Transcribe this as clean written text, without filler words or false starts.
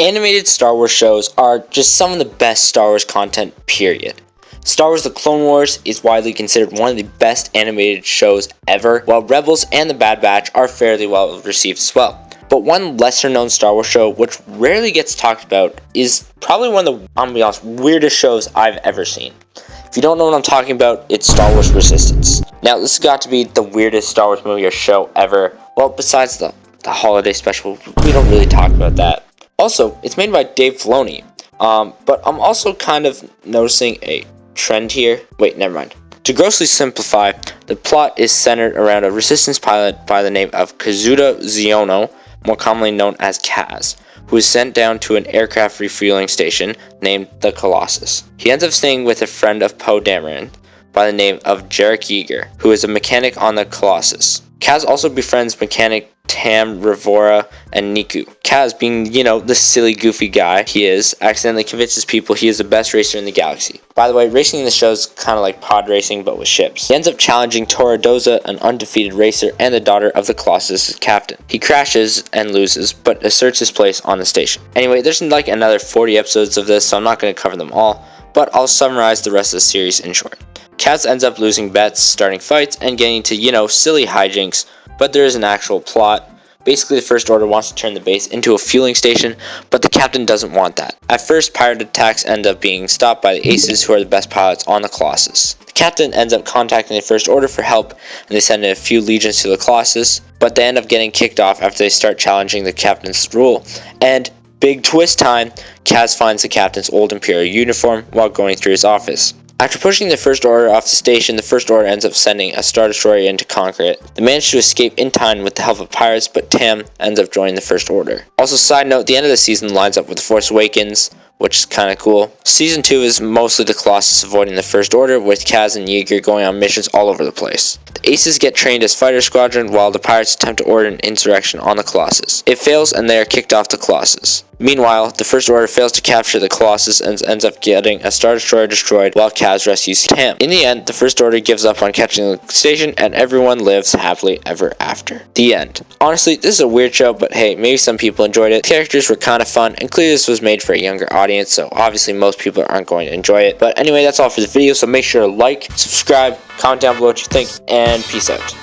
Animated Star Wars shows are just some of the best Star Wars content, period. Star Wars The Clone Wars is widely considered one of the best animated shows ever, while Rebels and The Bad Batch are fairly well received as well. But one lesser known Star Wars show, which rarely gets talked about, is probably one of the, I'm gonna be honest, weirdest shows I've ever seen. If you don't know what I'm talking about, it's Star Wars Resistance. Now, this has got to be the weirdest Star Wars movie or show ever. Well, besides the holiday special, we don't really talk about that. Also, it's made by Dave Filoni, but I'm also kind of noticing a trend here. Wait, never mind. To grossly simplify, the plot is centered around a Resistance pilot by the name of Kazuda Xiono, more commonly known as Kaz, who is sent down to an aircraft refueling station named the Colossus. He ends up staying with a friend of Poe Dameron by the name of Jarek Yeager, who is a mechanic on the Colossus. Kaz also befriends mechanic Tam, Rivora, and Niku. Kaz, being, the silly, goofy guy he is, accidentally convinces people he is the best racer in the galaxy. By the way, racing in the show is kind of like pod racing, but with ships. He ends up challenging Tora Doza, an undefeated racer and the daughter of the Colossus' captain. He crashes and loses, but asserts his place on the station. Anyway, there's like another 40 episodes of this, so I'm not going to cover them all, but I'll summarize the rest of the series in short. Kaz ends up losing bets, starting fights, and getting into, silly hijinks, but there is an actual plot. Basically, the First Order wants to turn the base into a fueling station, but the captain doesn't want that. At first, pirate attacks end up being stopped by the Aces, who are the best pilots on the Colossus. The captain ends up contacting the First Order for help, and they send in a few legions to the Colossus, but they end up getting kicked off after they start challenging the captain's rule. And big twist time, Kaz finds the captain's old Imperial uniform while going through his office. After pushing the First Order off the station, the First Order ends up sending a Star Destroyer in to conquer it. They manage to escape in time with the help of pirates, but Tam ends up joining the First Order. Also, side note, the end of the season lines up with The Force Awakens, which is kind of cool. Season 2 is mostly the Colossus avoiding the First Order, with Kaz and Yeager going on missions all over the place. The Aces get trained as fighter squadron, while the pirates attempt to order an insurrection on the Colossus. It fails, and they are kicked off the Colossus. Meanwhile, the First Order fails to capture the Colossus and ends up getting a Star Destroyer destroyed while Kaz rescues Tam. In the end, the First Order gives up on capturing the station and everyone lives happily ever after. The end. Honestly, this is a weird show, but hey, maybe some people enjoyed it. The characters were kind of fun, and clearly this was made for a younger audience, so obviously most people aren't going to enjoy it. But anyway, that's all for the video, so make sure to like, subscribe, comment down below what you think, and peace out.